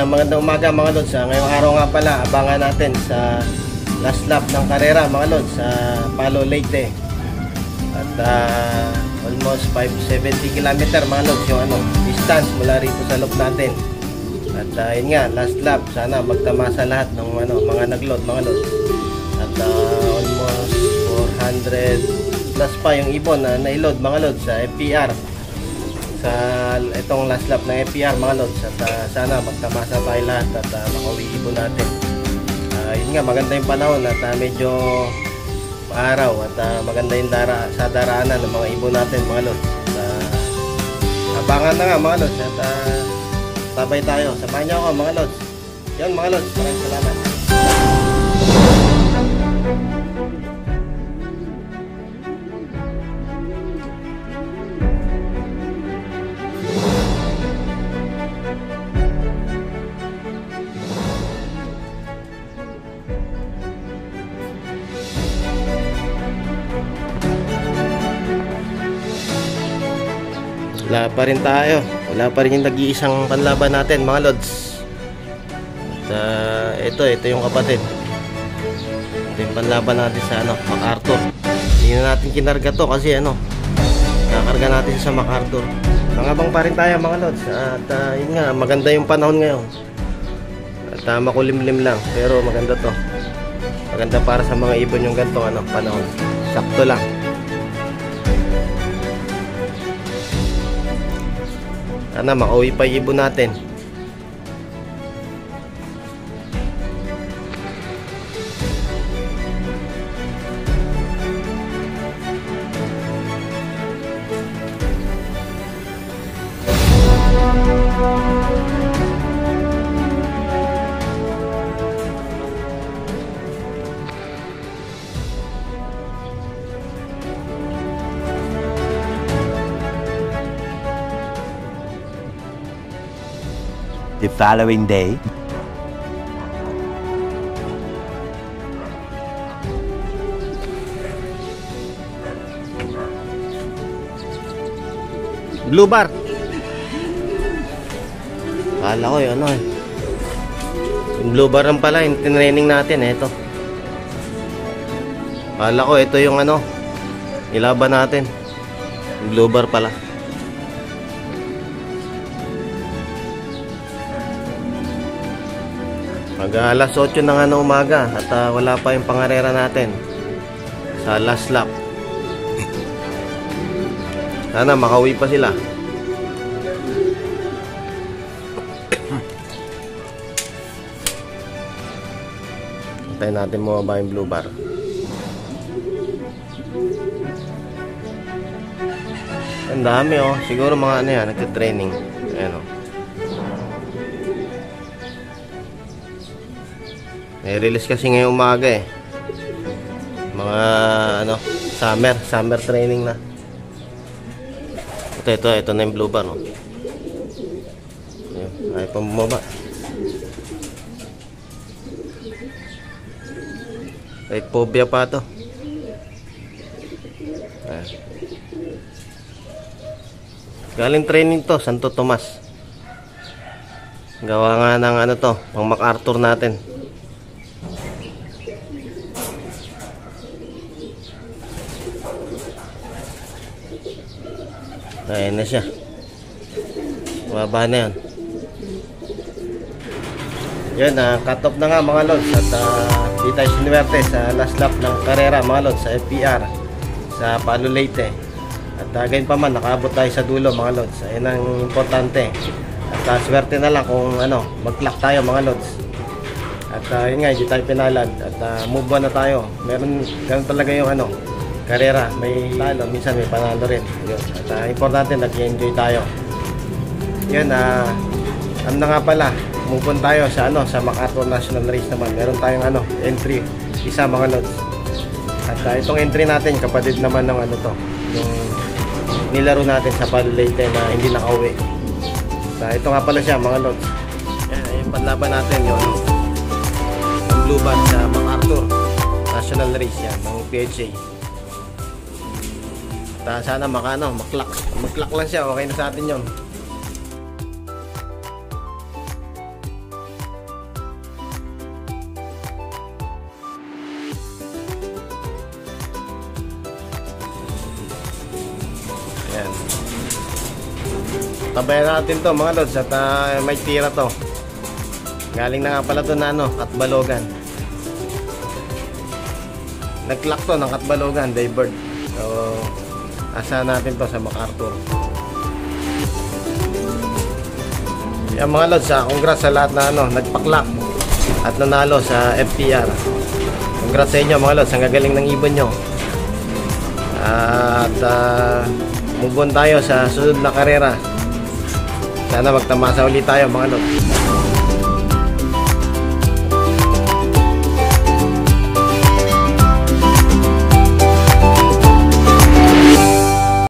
magandang umaga mga lods. Ngayong araw nga pala, abangan natin sa last lap ng karera mga lods sa Palo Leyte. At almost 570 km mga lods yung distance mula rito sa loop natin. At yun nga, last lap, sana magtamasa lahat ng mga nagload mga lods. At almost 400 plus pa yung ibon na naiload mga lods sa FPR sa itong last lap ng FPR mga lods. At sana magtamasa tayo lahat at makauwi ibon natin. Yun nga, maganda yung panahon at medyo araw at maganda yung sa daraanan ng mga ibon natin mga lods. Abangan na nga mga lods at tabay tayo, samahan nyo ako mga lods. Yun mga lods, maraming salamat. Wala pa rin tayo. Wala pa rin yung nag-iisang panlaban natin mga lods. At ito yung kapatid. Ito yung panlaban natin sa MacArthur. Hindi na natin kinarga to kasi nakarga natin sa MacArthur. Mangabang pa rin tayo mga lods. At yun nga, maganda yung panahon ngayon. At makulimlim lang, pero maganda to. Maganda para sa mga ibon yung gantong panahon. Sakto lang. Sana makauwi pa yung ibon natin. The following day. Blue bar. Kala ko yung yung blue bar lang pala yung tinraining natin ito. Kala ko ito yung ilaban natin. Yung blue bar pala. Mag alas 8 ng umaga at wala pa yung pangarera natin sa last lap. Sana makauwi pa sila. Antayin natin bumaba yung blue bar. Ang dami siguro mga nagtitraining. Ayan release kasi ngayong umaga mga summer training na. Ito na yung blue bar ay pambaba. Ay phobia pa to. Galing training to Santo Tomas. Gawa nga ng pang MacArthur natin. Ayan na siya. Baba na yan. Yan, cut off na nga mga lods. At di tayo sinuwerte sa last lap ng karera mga lods sa FPR sa Palo Leyte. At gayon pa man, nakaabot tayo sa dulo mga lods. Ayan ang importante. At swerte na lang kung mag-clock tayo mga lods. At yun nga, hindi tayo pinalad. At move on na tayo. Ganun talaga yung karera, may talo, minsan may panalo rin. Yun. At importante, nag-enjoy tayo. Yun, na nga pala, move on tayo sa sa MacArthur National Race naman. Meron tayong entry, isa mga lods. At itong entry natin, kapatid naman ng yung nilaro natin sa Palo Leyte na hindi nakauwi. Ito nga pala siya mga lods. Yung panlaban natin yung blue bar sa MacArthur National Race yan, ng PHA. Sana mag-clock lang siya, okay na sa atin yun. Tabayan natin to mga lods at may tira to. Galing na nga pala to na Katbalogan. Nag-clock to ng Katbalogan, Daybird. So, asahan natin to sa MacArthur. Yan mga lods, congrats sa lahat na nagpa-clock at nanalo sa FPR. Congrats sa inyo mga lods, ang gagaling ng ibon nyo. At move on tayo sa sunod na karera. Sana magtamasa ulit tayo mga lods.